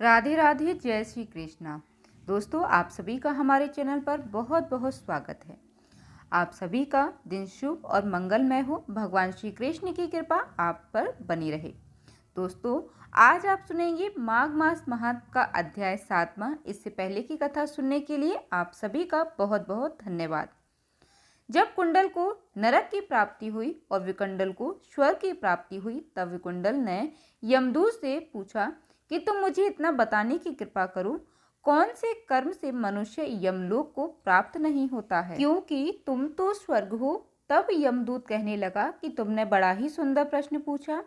राधे राधे, जय श्री कृष्णा। दोस्तों, आप सभी का हमारे चैनल पर बहुत बहुत स्वागत है। आप सभी का दिन शुभ और मंगलमय हो। भगवान श्री कृष्ण की कृपा आप पर बनी रहे। दोस्तों, आज आप सुनेंगे माघ मास महात्म का अध्याय 7वां। इससे पहले की कथा सुनने के लिए आप सभी का बहुत बहुत धन्यवाद। जब कुंडल को नरक की प्राप्ति हुई और विकुंडल को स्वर्ग की प्राप्ति हुई, तब विकुंडल ने यमदूत से पूछा कि तुम मुझे इतना बताने की कृपा करो, कौन से कर्म से मनुष्य यमलोक को प्राप्त नहीं होता है, क्योंकि तुम तो स्वर्ग हो। तब यमदूत कहने लगा कि तुमने बड़ा ही सुंदर प्रश्न पूछा।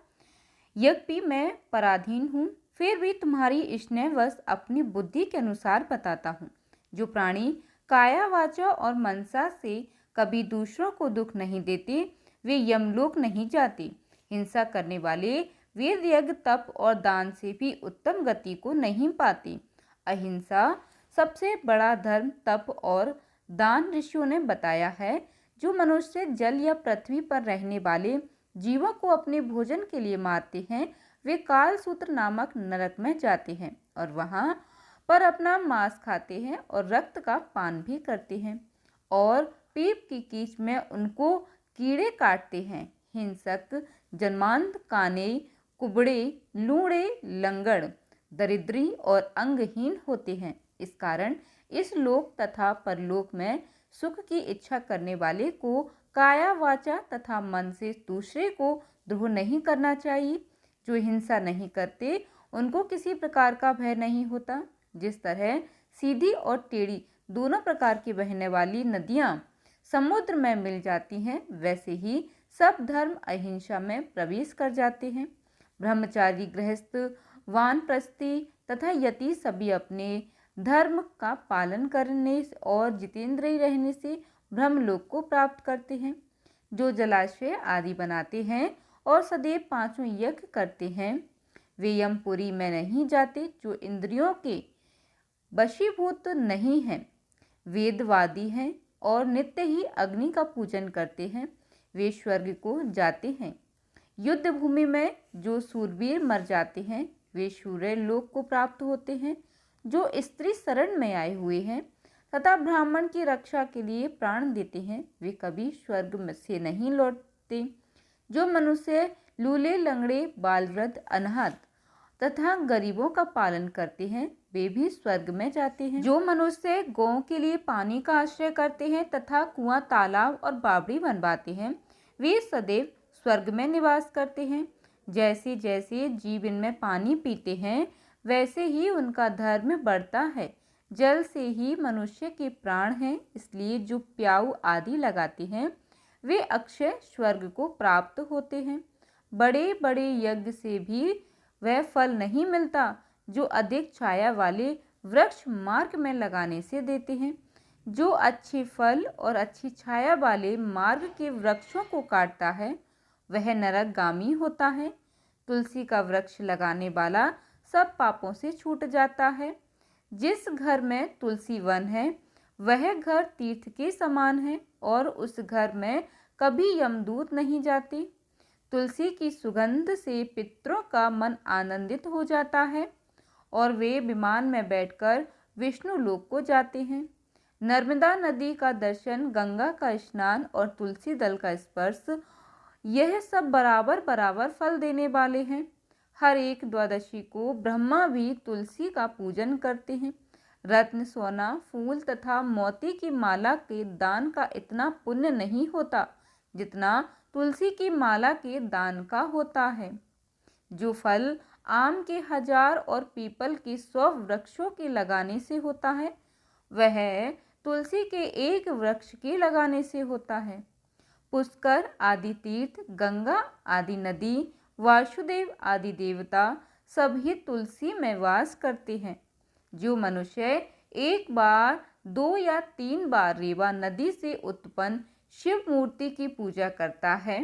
यद्यपि मैं पराधीन हूँ, फिर भी तुम्हारी स्नेहवश अपनी बुद्धि के अनुसार बताता हूँ। जो प्राणी काया वाचा और मनसा से कभी दूसरों को दुख नहीं देते, वे यमलोक नहीं जाते। हिंसा करने वाले वेद यज्ञ तप और दान से भी उत्तम गति को नहीं पाते। अहिंसा सबसे बड़ा धर्म तप और दान ऋषियों ने बताया है। जो मनुष्य जल या पृथ्वी पर रहने वाले जीवों को अपने भोजन के लिए मारते हैं, वे कालसूत्र नामक नरक में जाते हैं और वहां पर अपना मांस खाते हैं और रक्त का पान भी करते हैं और पीप की कीच में उनको कीड़े काटते हैं। हिंसक जन्मांत काने, कुबड़े, लूड़े, लंगड़, दरिद्री और अंगहीन होते हैं। इस कारण इस लोक तथा परलोक में सुख की इच्छा करने वाले को काया वाचा तथा मन से दूसरे को द्रोह नहीं करना चाहिए। जो हिंसा नहीं करते, उनको किसी प्रकार का भय नहीं होता। जिस तरह सीधी और टेढ़ी दोनों प्रकार की बहने वाली नदियां समुद्र में मिल जाती हैं, वैसे ही सब धर्म अहिंसा में प्रवेश कर जाते हैं। ब्रह्मचारी, गृहस्थ, वानप्रस्थी तथा यति सभी अपने धर्म का पालन करने और जितेंद्रिय रहने से ब्रह्मलोक को प्राप्त करते हैं। जो जलाशय आदि बनाते हैं और सदैव पांचों यज्ञ करते हैं, वे यमपुरी में नहीं जाते। जो इंद्रियों के वशीभूत नहीं हैं, वेदवादी हैं और नित्य ही अग्नि का पूजन करते हैं, वे स्वर्ग को जाते हैं। युद्ध भूमि में जो सूरवीर मर जाते हैं, वे सूर्य लोक को प्राप्त होते हैं। जो स्त्री शरण में आए हुए हैं तथा ब्राह्मण की रक्षा के लिए प्राण देते हैं, वे कभी स्वर्ग से नहीं लौटते। जो मनुष्य लूले, लंगड़े, बालवृद्ध, अनाथ तथा गरीबों का पालन करते हैं, वे भी स्वर्ग में जाते हैं। जो मनुष्य गौ के लिए पानी का आश्रय करते हैं तथा कुआं, तालाब और बावड़ी बनवाते हैं, वे सदैव स्वर्ग में निवास करते हैं। जैसे जैसे जीव इनमें पानी पीते हैं, वैसे ही उनका धर्म बढ़ता है। जल से ही मनुष्य के प्राण हैं, इसलिए जो प्याऊ आदि लगाते हैं, वे अक्षय स्वर्ग को प्राप्त होते हैं। बड़े बड़े यज्ञ से भी वह फल नहीं मिलता जो अधिक छाया वाले वृक्ष मार्ग में लगाने से देते हैं। जो अच्छे फल और अच्छी छाया वाले मार्ग के वृक्षों को काटता है, वह नरकगामी होता है। तुलसी का वृक्ष लगाने वाला सब पापों से छूट जाता है। जिस घर में तुलसी वन है, वह घर तीर्थ के समान है और उस घर में कभी यमदूत नहीं जाते। तुलसी की सुगंध से पितरों का मन आनंदित हो जाता है और वे विमान में बैठकर विष्णु लोक को जाते हैं। नर्मदा नदी का दर्शन, गंगा का स्नान और तुलसी दल का स्पर्श, यह सब बराबर बराबर फल देने वाले हैं। हर एक द्वादशी को ब्रह्मा भी तुलसी का पूजन करते हैं। रत्न, सोना, फूल तथा मोती की माला के दान का इतना पुण्य नहीं होता जितना तुलसी की माला के दान का होता है। जो फल आम के 1000 और पीपल के 100 वृक्षों के लगाने से होता है, वह तुलसी के एक वृक्ष के लगाने से होता है। पुष्कर आदि तीर्थ, गंगा आदि नदी, वासुदेव आदि देवता सभी तुलसी में वास करते हैं। जो मनुष्य एक बार, 2 या 3 बार रेवा नदी से उत्पन्न शिव मूर्ति की पूजा करता है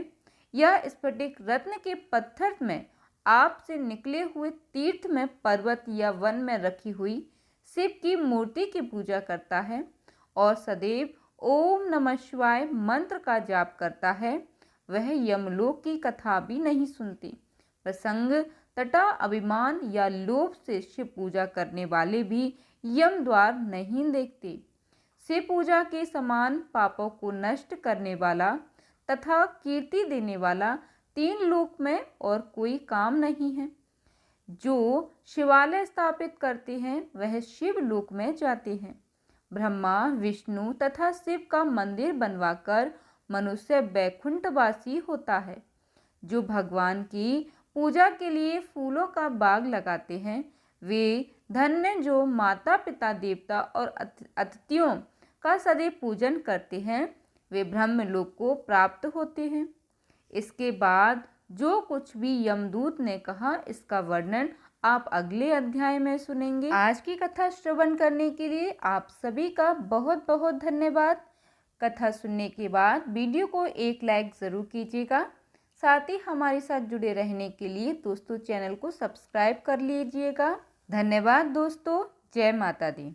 या स्फटिक रत्न के पत्थर में आप से निकले हुए तीर्थ में, पर्वत या वन में रखी हुई शिव की मूर्ति की पूजा करता है और सदैव ओम नमः शिवाय मंत्र का जाप करता है, वह यमलोक की कथा भी नहीं सुनती। प्रसंग तथा अभिमान या लोभ से शिव पूजा करने वाले भी यम द्वार नहीं देखते। शिव पूजा के समान पापों को नष्ट करने वाला तथा कीर्ति देने वाला 3 लोक में और कोई काम नहीं है। जो शिवालय स्थापित करते हैं वह शिव लोक में जाते हैं। ब्रह्मा, विष्णु तथा शिव का मंदिर बनवाकर मनुष्य वैकुंठवासी होता है। जो भगवान की पूजा के लिए फूलों का बाग लगाते हैं वे धन्य जो माता पिता देवता और अतिथियों का सदैव पूजन करते हैं वे ब्रह्मलोक को प्राप्त होते हैं। इसके बाद जो कुछ भी यमदूत ने कहा इसका वर्णन आप अगले अध्याय में सुनेंगे। आज की कथा श्रवण करने के लिए आप सभी का बहुत बहुत धन्यवाद। कथा सुनने के बाद वीडियो को एक लाइक ज़रूर कीजिएगा। साथ ही हमारे साथ जुड़े रहने के लिए दोस्तों चैनल को सब्सक्राइब कर लीजिएगा। धन्यवाद दोस्तों। जय माता दी।